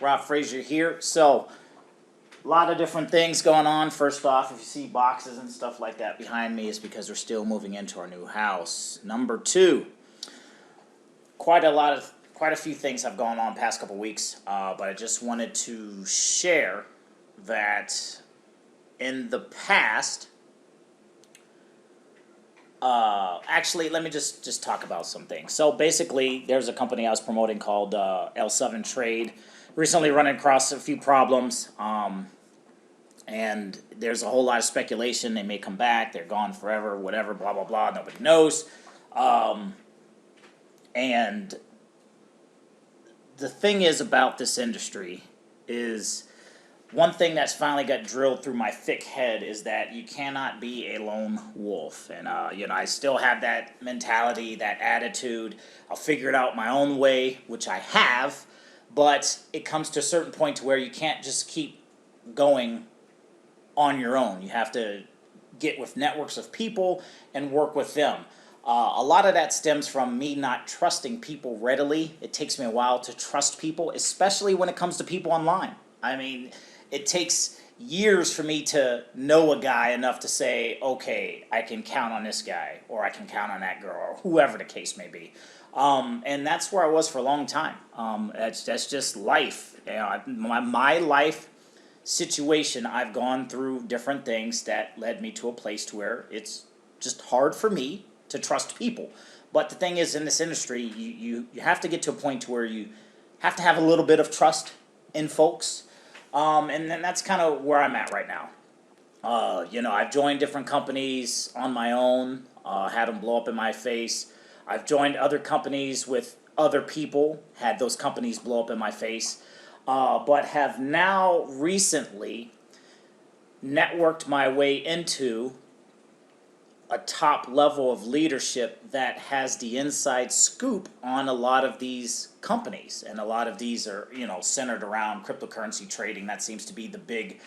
Rob Frazier here. So, a lot of different things going on. First off, if you see boxes and stuff like that behind me, it's because we're still moving into our new house. Number two, quite a few things have gone on past couple weeks, but I just wanted to share that in the past. Actually, let me just talk about some things. So basically, there's a company I was promoting called L7 Trade. Recently running across a few problems, and there's a whole lot of speculation. They may come back, they're gone forever, whatever, blah, blah, blah, nobody knows. And the thing is about this industry is one thing that's finally got drilled through my thick head is that you cannot be a lone wolf. And, I still have that mentality, that attitude. I'll figure it out my own way, which I have. But it comes to a certain point to where you can't just keep going on your own. You have to get with networks of people and work with them. A lot of that stems from me not trusting people readily. It takes me a while to trust people, especially when it comes to people online. I mean, it takes years for me to know a guy enough to say, okay, I can count on this guy, or I can count on that girl, or whoever the case may be. And that's where I was for a long time. That's just life. My life situation, I've gone through different things that led me to a place to where it's just hard for me to trust people. But the thing is, in this industry, you have to get to a point to where you have to have a little bit of trust in folks. And then that's kind of where I'm at right now. I've joined different companies on my own, had them blow up in my face. I've joined other companies with other people, had those companies blow up in my face, but have now recently networked my way into a top level of leadership that has the inside scoop on a lot of these companies. And a lot of these are, centered around cryptocurrency trading. That seems to be the big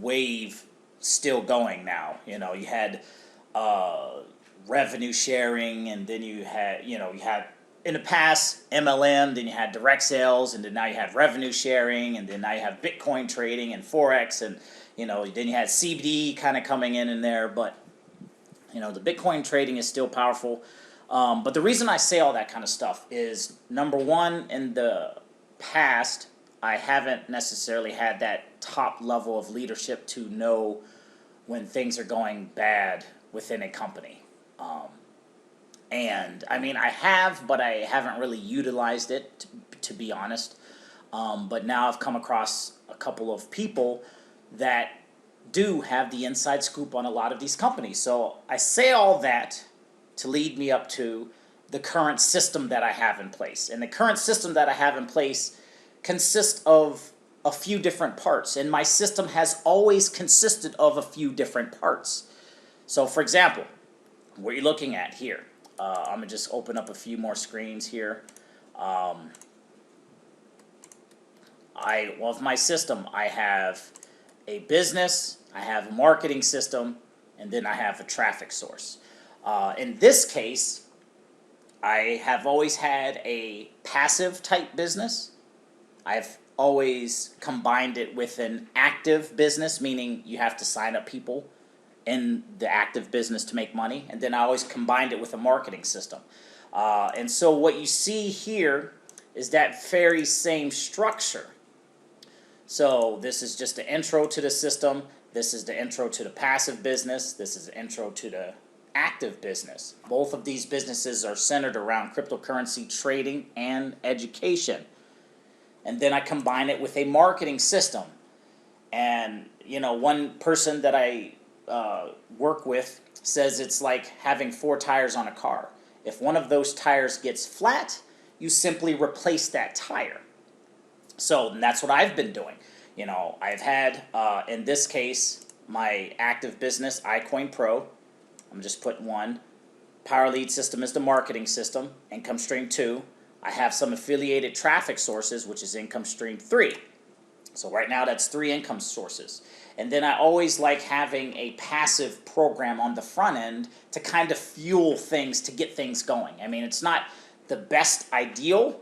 wave still going now. You had revenue sharing, and then you had in the past MLM, then you had direct sales, and then now you have revenue sharing, and then now you have Bitcoin trading and Forex, and then you had CBD kind of coming in there. But the Bitcoin trading is still powerful. But the reason I say all that kind of stuff is, number one, in the past, I haven't necessarily had that top level of leadership to know when things are going bad within a company. And I mean, I have, but I haven't really utilized it, to be honest. But now I've come across a couple of people that do have the inside scoop on a lot of these companies. So I say all that to lead me up to the current system that I have in place. And the current system that I have in place consists of a few different parts. And my system has always consisted of a few different parts. So for example, what you're looking at here, I'm going to just open up a few more screens here. With my system, I have a business, I have a marketing system, and then I have a traffic source. In this case, I have always had a passive type business. I've always combined it with an active business, meaning you have to sign up people in the active business to make money. And then I always combined it with a marketing system. And so what you see here is that very same structure. So this is just the intro to the system. This is the intro to the passive business. This is the intro to the active business. Both of these businesses are centered around cryptocurrency trading and education. And then I combine it with a marketing system. And, one person that I work with says it's like having 4 tires on a car. If one of those tires gets flat, you simply replace that tire. So that's what I've been doing. I've had, in this case, my active business, iCoin Pro. I'm just putting one. Power Lead system is the marketing system. Income Stream 2. I have some affiliated traffic sources, which is Income Stream 3. So right now that's 3 income sources. And then I always like having a passive program on the front end to kind of fuel things, to get things going. I mean, it's not the best ideal,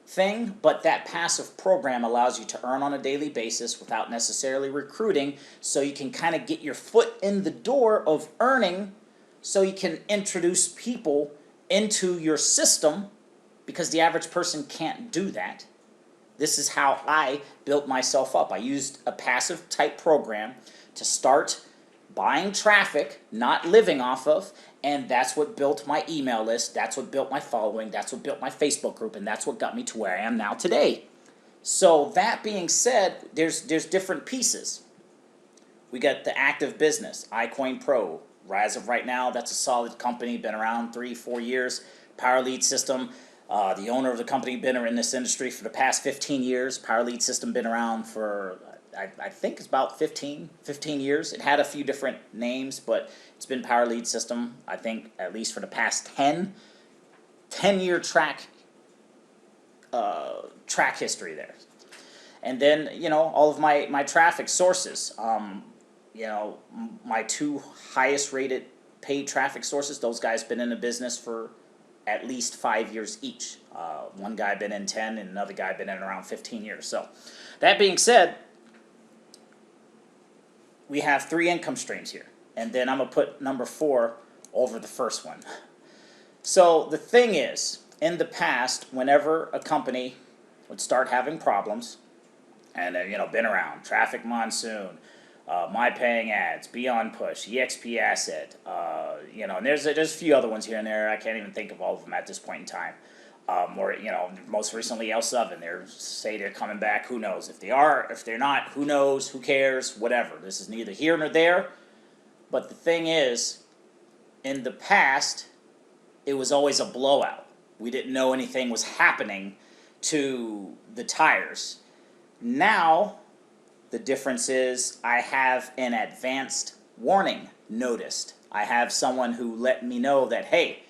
thing, but that passive program allows you to earn on a daily basis without necessarily recruiting, so you can kind of get your foot in the door of earning, so you can introduce people into your system, because the average person can't do that. This is how I built myself up. I used a passive type program to start buying traffic, not living off of, and that's what built my email list, that's what built my following, that's what built my Facebook group, and that's what got me to where I am now today. So that being said, there's different pieces. We got the active business, iCoin Pro. As of right now, that's a solid company, been around 3-4 years. Power Lead System, the owner of the company, been in this industry for the past 15 years. Power Lead System been around for, I think it's about 15 years. It had a few different names, but it's been Power Lead System, I think, at least for the past 10-year track history there. And then, you know, all of my traffic sources, you know, my 2 highest rated paid traffic sources, those guys been in the business for at least 5 years each. One guy been in 10 and another guy been in around 15 years. So that being said, we have 3 income streams here, and then I'm going to put number 4 over the first one. So the thing is, in the past, whenever a company would start having problems, and you know, been around, Traffic Monsoon, My Paying Ads, Beyond Push, EXP Asset, you know, and there's a few other ones here and there. I can't even think of all of them at this point in time. Or, you know, most recently L7, they're coming back. Who knows? If they are, if they're not, who knows? Who cares? Whatever. This is neither here nor there. But the thing is, in the past, it was always a blowout. We didn't know anything was happening to the tires. Now, the difference is I have an advanced warning noticed. I have someone who let me know that, hey,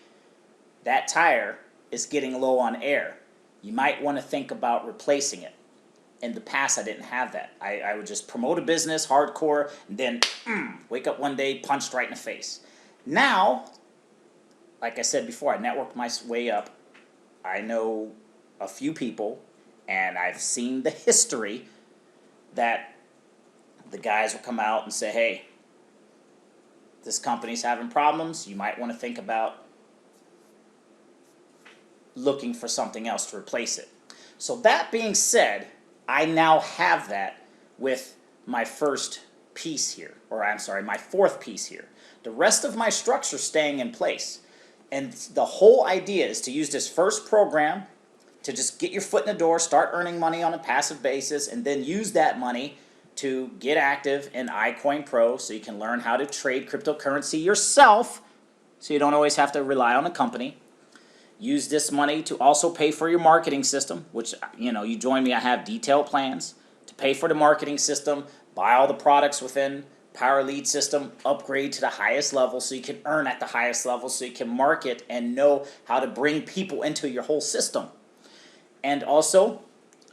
that tire is getting low on air. You might want to think about replacing it. In the past, I didn't have that. I would just promote a business, hardcore, and then wake up one day, punched right in the face. Now, like I said before, I networked my way up. I know a few people, and I've seen the history that the guys will come out and say, hey, this company's having problems. You might want to think about looking for something else to replace it. So that being said, I now have that with my first piece here, or I'm sorry, my 4th piece here. The rest of my structure staying in place. And the whole idea is to use this first program to just get your foot in the door, start earning money on a passive basis, and then use that money to get active in iCoin Pro so you can learn how to trade cryptocurrency yourself, so you don't always have to rely on a company. Use this money to also pay for your marketing system, which, you know, you join me, I have detailed plans to pay for the marketing system, buy all the products within Power Lead System, upgrade to the highest level so you can earn at the highest level, so you can market and know how to bring people into your whole system. And also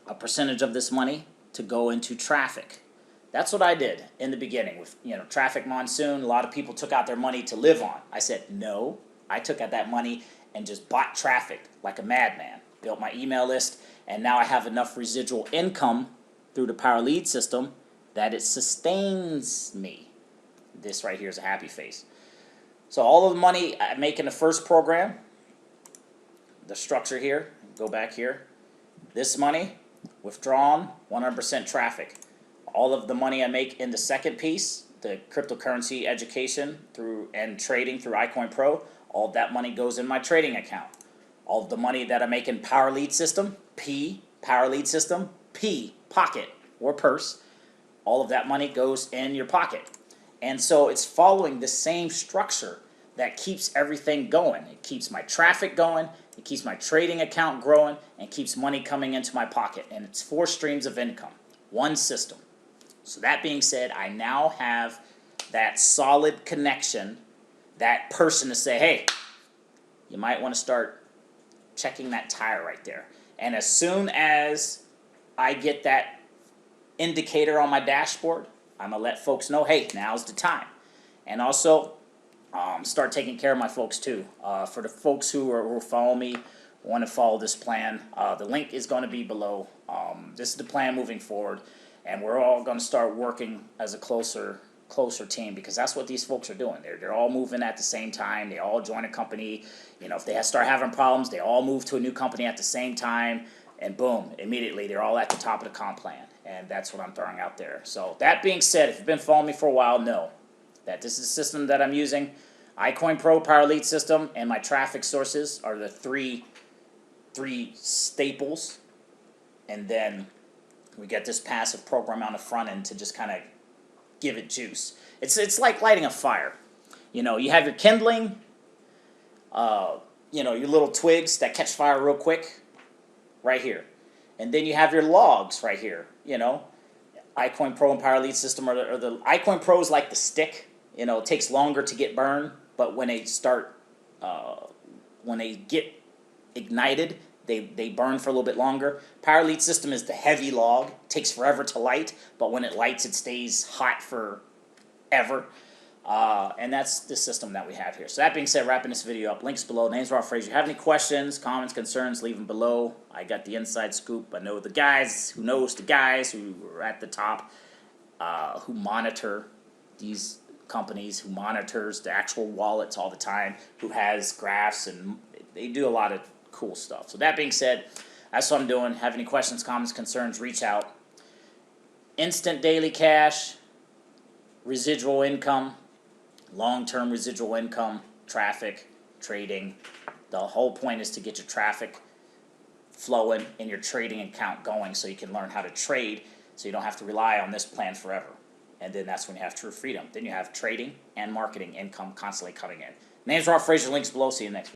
a percentage of this money to go into traffic. That's what I did in the beginning with, you know, Traffic Monsoon. A lot of people took out their money to live on. I said, no, I took out that money and just bought traffic like a madman. Built my email list, and now I have enough residual income through the Power Lead System that it sustains me. This right here is a happy face. So all of the money I make in the first program, the structure here, go back here, this money, withdrawn, 100% traffic. All of the money I make in the second piece, the cryptocurrency education through and trading through iCoin Pro, all of that money goes in my trading account. All of the money that I make in Power Lead System, P, Power Lead System, P, pocket or purse, all of that money goes in your pocket. And so it's following the same structure that keeps everything going. It keeps my traffic going, it keeps my trading account growing, and keeps money coming into my pocket. And it's 4 streams of income, one system. So that being said, I now have that solid connection, that person to say, hey, you might want to start checking that tire right there. And as soon as I get that indicator on my dashboard, I'm going to let folks know, hey, now's the time. And also start taking care of my folks too. For the folks who follow me want to follow this plan, the link is going to be below. This is the plan moving forward, and we're all going to start working as a closer team, because that's what these folks are doing. They're all moving at the same time. They all join a company. You know, if they start having problems, they all move to a new company at the same time, and boom, immediately they're all at the top of the comp plan. And that's what I'm throwing out there. So that being said, if you've been following me for a while, know that this is the system that I'm using. iCoin Pro Power Lead system and my traffic sources are the three staples, and then we get this passive program on the front end to just kind of give it juice. It's like lighting a fire. You know, you have your kindling, you know, your little twigs that catch fire real quick, right here, and then you have your logs right here. You know, iCoin Pro and Power Lead system are the iCoin Pro is like the stick. You know, it takes longer to get burned, but when they start, when they get ignited, they burn for a little bit longer. Power Lead system is the heavy log. It takes forever to light, but when it lights, it stays hot forever. And that's the system that we have here. So that being said, wrapping this video up, links below. Name's Rolf Frazier. If you have any questions, comments, concerns, leave them below. I got the inside scoop. I know the guys who knows the guys who are at the top, who monitor these companies, who monitors the actual wallets all the time, who has graphs, and they do a lot of cool stuff. So that being said, that's what I'm doing. Have any questions, comments, concerns, reach out. Instant daily cash, residual income, long-term residual income, traffic, trading. The whole point is to get your traffic flowing and your trading account going so you can learn how to trade, so you don't have to rely on this plan forever. And then that's when you have true freedom. Then you have trading and marketing income constantly coming in. Name's Rolf Frazier, links below. See you next week.